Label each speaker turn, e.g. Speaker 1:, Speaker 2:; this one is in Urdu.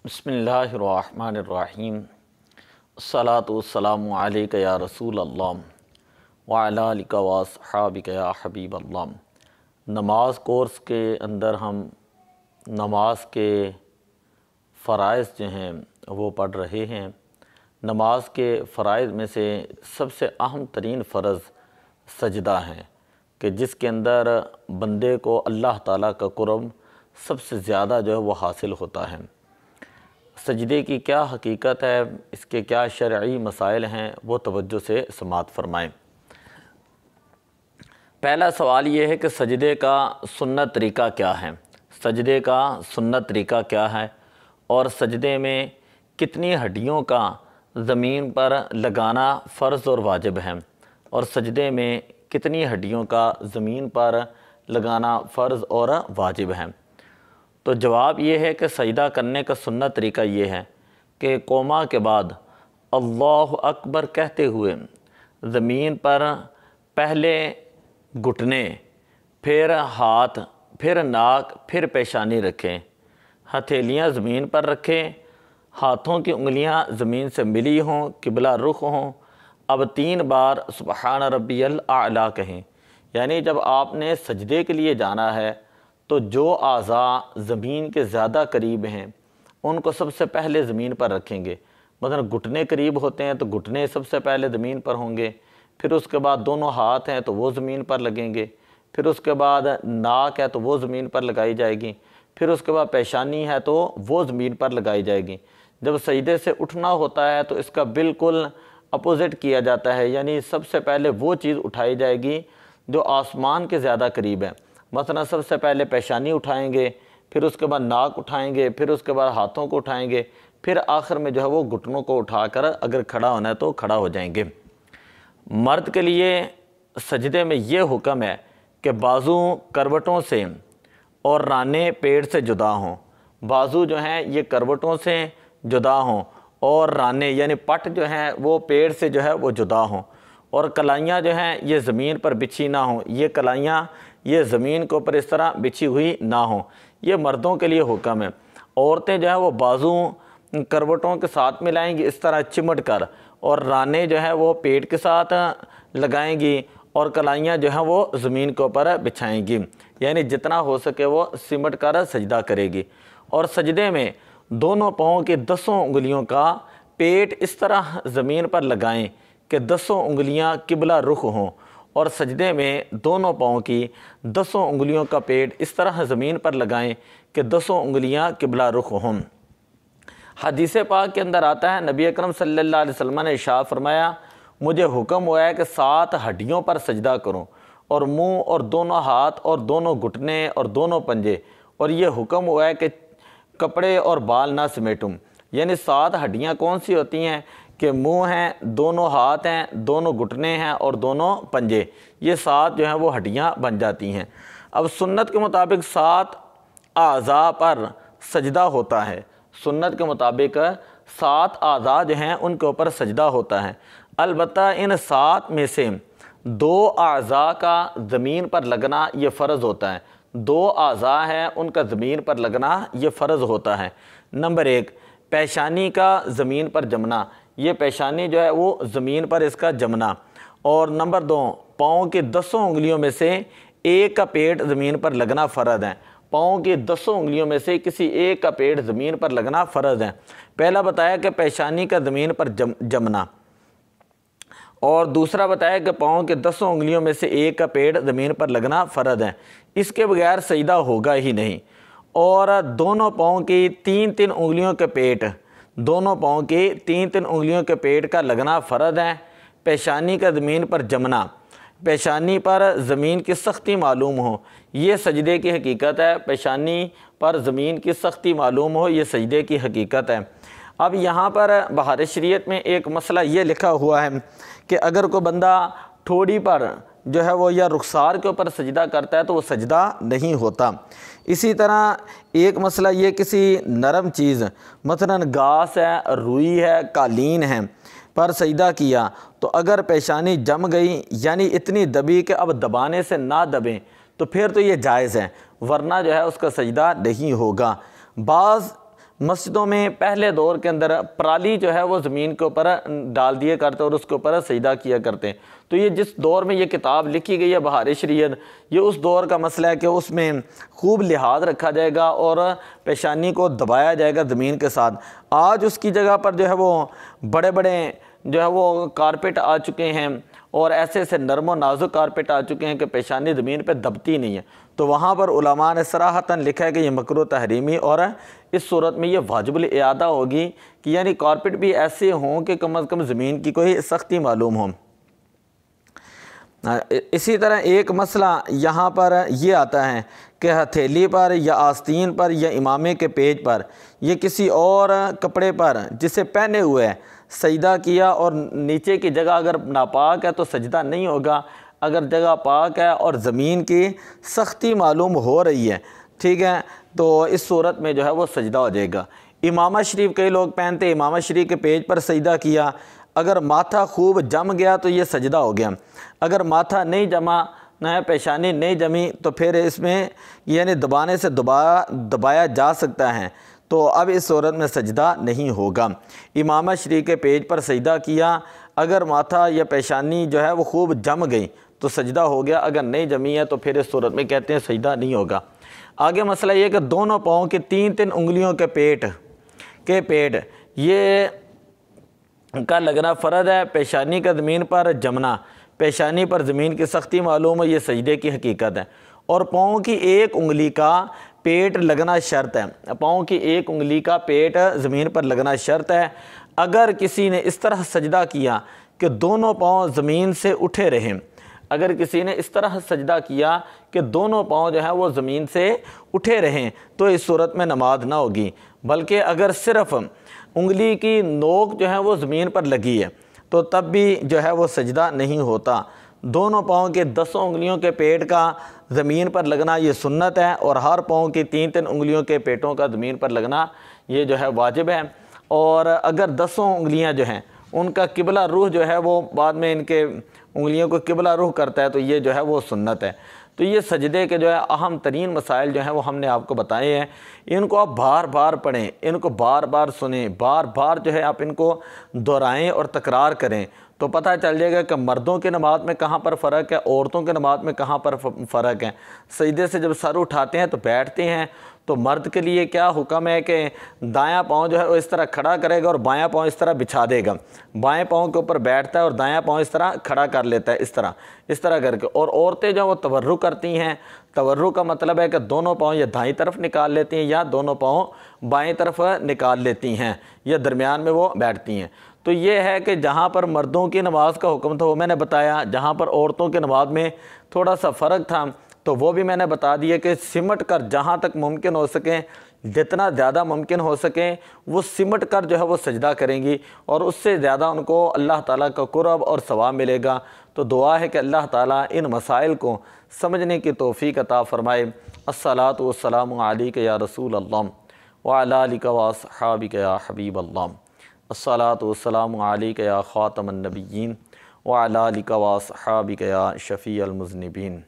Speaker 1: بسم اللہ الرحمن الرحیم الصلاۃ والسلام علیک یا رسول اللہ وعلی آلک واصحابک یا حبیب اللہ۔ نماز کورس کے اندر ہم نماز کے فرائض جو ہیں وہ پڑھ رہے ہیں۔ نماز کے فرائض میں سے سب سے اہم ترین فرض سجدہ ہیں کہ جس کے اندر بندے کو اللہ تعالیٰ کا قرب سب سے زیادہ جو ہے وہ حاصل ہوتا ہے۔ سجدے کی کیا حقیقت ہے، اس کے کیا شرعی مسائل ہیں، وہ توجہ سے سماعت فرمائیں۔ پہلا سوال یہ ہے کہ سجدے کا سنت طریقہ کیا ہے، سجدے کا سنت طریقہ کیا ہے، اور سجدے میں کتنی ہڈیوں کا زمین پر لگانا فرض اور واجب ہے، اور سجدے میں کتنی ہڈیوں کا زمین پر لگانا فرض اور واجب ہے۔ تو جواب یہ ہے کہ سجدہ کرنے کا سنت طریقہ یہ ہے کہ قوما کے بعد اللہ اکبر کہتے ہوئے زمین پر پہلے گھٹنے، پھر ہاتھ، پھر ناک، پھر پیشانی رکھیں، ہتھیلیاں زمین پر رکھیں، ہاتھوں کی انگلیاں زمین سے ملی ہوں، قبلہ رخ ہوں۔ اب 3 بار سبحان ربی الاعلیٰ کہیں، یعنی جب آپ نے سجدے کے لیے جانا ہے تو جو اعضاء زمین کے زیادہ قریب ہیں ان کو سب سے پہلے زمین پر رکھیں گے۔ مثلا گھٹنے قریب ہوتے ہیں تو گھٹنے سب سے پہلے زمین پر ہوں گے، پھر اس کے بعد دونوں ہاتھ ہیں تو وہ زمین پر لگیں گے، پھر اس کے بعد ناک ہے تو وہ زمین پر لگائی جائے گی، پھر اس کے بعد پیشانی ہے تو وہ زمین پر لگائی جائے گی۔ جب سجدے سے اٹھنا ہوتا ہے تو اس کا بالکل اپوزٹ کیا جاتا ہے، یعنی سب سے پہلے وہ چیز اٹھائی جائے گی جو آسمان کے زیادہ قریب ہے۔ مثلا سب سے پہلے پیشانی اٹھائیں گے، پھر اس کے بعد ناک اٹھائیں گے، پھر اس کے بعد ہاتھوں کو اٹھائیں گے، پھر آخر میں جو ہے وہ گھٹنوں کو اٹھا کر اگر کھڑا ہونا ہے تو کھڑا ہو جائیں گے۔ مرد کے لیے سجدے میں یہ حکم ہے کہ بازو کروٹوں سے اور رانے پیڑ سے جدا ہوں۔ بازو جو ہیں یہ کروٹوں سے جدا ہوں، اور رانے یعنی پٹ جو ہیں وہ پیڑ سے جو ہے وہ جدا ہوں، اور کلائیاں جو ہیں یہ زمین پر بچھی نہ ہوں، یہ کلائیاں یہ زمین کے اوپر اس طرح بچھی ہوئی نہ ہوں۔ یہ مردوں کے لیے حکم ہے۔ عورتیں جو ہیں وہ بازو کروٹوں کے ساتھ ملائیں گی اس طرح چمٹ کر، اور رانے جو ہے وہ پیٹ کے ساتھ لگائیں گی، اور کلائیاں جو ہیں وہ زمین کے اوپر بچھائیں گی، یعنی جتنا ہو سکے وہ سمٹ کر سجدہ کرے گی۔ اور سجدے میں دونوں پاؤں کی 10 انگلیوں کا پیٹ اس طرح زمین پر لگائیں کہ 10 انگلیاں قبلہ رخ ہوں، اور سجدے میں دونوں پاؤں کی 10 انگلیوں کا پیٹ اس طرح زمین پر لگائیں کہ 10 انگلیاں قبلہ رخ ہوں۔ حدیث پاک کے اندر آتا ہے نبی اکرم صلی اللہ علیہ وسلم نے ارشاد فرمایا، مجھے حکم ہوا ہے کہ 7 ہڈیوں پر سجدہ کروں، اور منہ اور دونوں ہاتھ اور دونوں گھٹنے اور دونوں پنجے، اور یہ حکم ہوا ہے کہ کپڑے اور بال نہ سمیٹوں۔ یعنی 7 ہڈیاں کون سی ہوتی ہیں کہ منہ ہیں، دونوں ہاتھ ہیں، دونوں گھٹنے ہیں اور دونوں پنجے، یہ 7 جو ہیں وہ ہڈیاں بن جاتی ہیں۔ اب سنت کے مطابق 7 اعضاء پر سجدہ ہوتا ہے، سنت کے مطابق 7 اعضاء جو ہیں ان کے اوپر سجدہ ہوتا ہے۔ البتہ ان 7 میں سے 2 اعضاء کا زمین پر لگنا یہ فرض ہوتا ہے، 2 اعضاء ہیں ان کا زمین پر لگنا یہ فرض ہوتا ہے۔ نمبر 1 پیشانی کا زمین پر جمنا، یہ پیشانی جو ہے وہ زمین پر اس کا جمنا، اور نمبر 2 پاؤں کی 10 انگلیوں میں سے ایک کا پیٹ زمین پر لگنا فرض ہے۔ پاؤں کی 10 انگلیوں میں سے کسی ایک کا پیٹ زمین پر لگنا فرض ہے۔ پہلا بتایا کہ پیشانی کا زمین پر جمنا، اور دوسرا بتایا کہ پاؤں کے 10 انگلیوں میں سے ایک کا پیٹ زمین پر لگنا فرض ہے، اس کے بغیر سجدہ ہوگا ہی نہیں۔ اور دونوں پاؤں کی 3 انگلیوں کے پیٹ، دونوں پاؤں کی 3 انگلیوں کے پیٹ کا لگنا فرض ہے۔ پیشانی کا زمین پر جمنا، پیشانی پر زمین کی سختی معلوم ہو، یہ سجدے کی حقیقت ہے۔ پیشانی پر زمین کی سختی معلوم ہو، یہ سجدے کی حقیقت ہے۔ اب یہاں پر بہار شریعت میں ایک مسئلہ یہ لکھا ہوا ہے کہ اگر کوئی بندہ ٹھوڑی پر جو ہے وہ یا رخسار کے اوپر سجدہ کرتا ہے تو وہ سجدہ نہیں ہوتا۔ اسی طرح ایک مسئلہ یہ کسی نرم چیز مثلا گھاس ہے، روئی ہے، قالین ہے پر سجدہ کیا تو اگر پیشانی جم گئی یعنی اتنی دبی کہ اب دبانے سے نہ دبیں تو پھر تو یہ جائز ہے، ورنہ جو ہے اس کا سجدہ نہیں ہوگا۔ بعض مسجدوں میں پہلے دور کے اندر پرالی جو ہے وہ زمین کے اوپر ڈال دیے کرتے اور اس کے اوپر سجدہ کیا کرتے. تو یہ جس دور میں یہ کتاب لکھی گئی ہے بہار شریعت، یہ اس دور کا مسئلہ ہے کہ اس میں خوب لحاظ رکھا جائے گا اور پیشانی کو دبایا جائے گا زمین کے ساتھ. آج اس کی جگہ پر جو ہے وہ بڑے بڑے جو ہے وہ کارپیٹ آ چکے ہیں اور ایسے ایسے نرم و نازک کارپیٹ آ چکے ہیں کہ پیشانی زمین پہ دبتی نہیں ہے. تو وہاں پر علماء نے صراحتاً لکھا ہے کہ یہ مکروہ تحریمی، اور اس صورت میں یہ واجب الاعادہ ہوگی کہ یعنی کارپیٹ بھی ایسے ہوں کہ کم از کم زمین کی کوئی سختی معلوم ہو. اسی طرح ایک مسئلہ یہاں پر یہ آتا ہے کہ ہتھیلی پر یا آستین پر یا امامے کے پیج پر یہ کسی اور کپڑے پر جسے پہنے ہوئے ہے سجدہ کیا اور نیچے کی جگہ اگر ناپاک ہے تو سجدہ نہیں ہوگا. اگر جگہ پاک ہے اور زمین کی سختی معلوم ہو رہی ہے، ٹھیک ہے، تو اس صورت میں جو ہے وہ سجدہ ہو جائے گا. امامہ شریف کئی لوگ پہنتے ہیں، امامہ شریف کے پیج پر سجدہ کیا، اگر ماتھا خوب جم گیا تو یہ سجدہ ہو گیا. اگر ماتھا نہیں جما، نہ پیشانی نہیں جمی، تو پھر اس میں یعنی دبانے سے دبایا جا سکتا ہے، تو اب اس صورت میں سجدہ نہیں ہوگا. امامہ شریف کے پیج پر سجدہ کیا، اگر ماتھا یا پیشانی جو ہے وہ خوب جم گئی تو سجدہ ہو گیا، اگر نہیں جمی ہے تو پھر اس صورت میں کہتے ہیں سجدہ نہیں ہوگا. آگے مسئلہ یہ کہ دونوں پاؤں کی تین انگلیوں کے پیٹ یہ کا لگنا فرض ہے. پیشانی کا زمین پر جمنا، پیشانی پر زمین کی سختی معلوم ہے، یہ سجدے کی حقیقت ہے. اور پاؤں کی ایک انگلی کا پیٹ لگنا شرط ہے. پاؤں کی ایک انگلی کا پیٹ زمین پر لگنا شرط ہے. اگر کسی نے اس طرح سجدہ کیا کہ دونوں پاؤں زمین سے اٹھے رہیں، اگر کسی نے اس طرح سجدہ کیا کہ دونوں پاؤں جو ہیں وہ زمین سے اٹھے رہیں تو اس صورت میں نماز نہ ہوگی. بلکہ اگر صرف انگلی کی نوک جو ہے وہ زمین پر لگی ہے تو تب بھی جو ہے وہ سجدہ نہیں ہوتا. دونوں پاؤں کے 10 انگلیوں کے پیٹ کا زمین پر لگنا یہ سنت ہے، اور ہر پاؤں کی 3 انگلیوں کے پیٹوں کا زمین پر لگنا یہ جو ہے واجب ہے. اور اگر 10 انگلیاں جو ہیں ان کا قبلہ رخ جو ہے وہ بعد میں ان کے انگلیوں کو قبلہ رخ کرتا ہے تو یہ جو ہے وہ سنت ہے. تو یہ سجدے کے جو ہے اہم ترین مسائل جو ہیں وہ ہم نے آپ کو بتائے ہیں. ان کو آپ بار بار پڑھیں، ان کو بار بار سنیں، بار بار جو ہے آپ ان کو دہرائیں اور تکرار کریں تو پتہ چل جائے گا کہ مردوں کی نماز میں کہاں پر فرق ہے، عورتوں کی نماز میں کہاں پر فرق ہے. سجدے سے جب سر اٹھاتے ہیں تو بیٹھتے ہیں تو مرد کے لیے کیا حکم ہے کہ دایاں پاؤں جو ہے وہ اس طرح کھڑا کرے گا اور بایاں پاؤں اس طرح بچھا دے گا. بائیں پاؤں کے اوپر بیٹھتا ہے اور دایاں پاؤں اس طرح کھڑا کر لیتا ہے، اس طرح کر کے. اور عورتیں جو وہ تورک کرتی ہیں، تورک کا مطلب ہے کہ دونوں پاؤں یا دائیں طرف نکال لیتی ہیں یا دونوں پاؤں بائیں طرف نکال لیتی ہیں یا درمیان میں وہ بیٹھتی ہیں. تو یہ ہے کہ جہاں پر مردوں کی نماز کا حکم تھا وہ میں نے بتایا، جہاں پر عورتوں کی نماز میں تھوڑا سا فرق تھا تو وہ بھی میں نے بتا دیا کہ سمٹ کر جہاں تک ممکن ہو سکیں، جتنا زیادہ ممکن ہو سکیں وہ سمٹ کر جو ہے وہ سجدہ کریں گی اور اس سے زیادہ ان کو اللہ تعالیٰ کا قرب اور ثواب ملے گا. تو دعا ہے کہ اللہ تعالیٰ ان مسائل کو سمجھنے کی توفیق عطا فرمائے. الصلاۃ والسلام علیک یا رسول اللہ وعلی آلک واصحابک یا حبیب اللہ. الصلاۃ والسلام علیک یا خاتم النبیین وعلی آلک واصحابک یا شفیع المذنبین.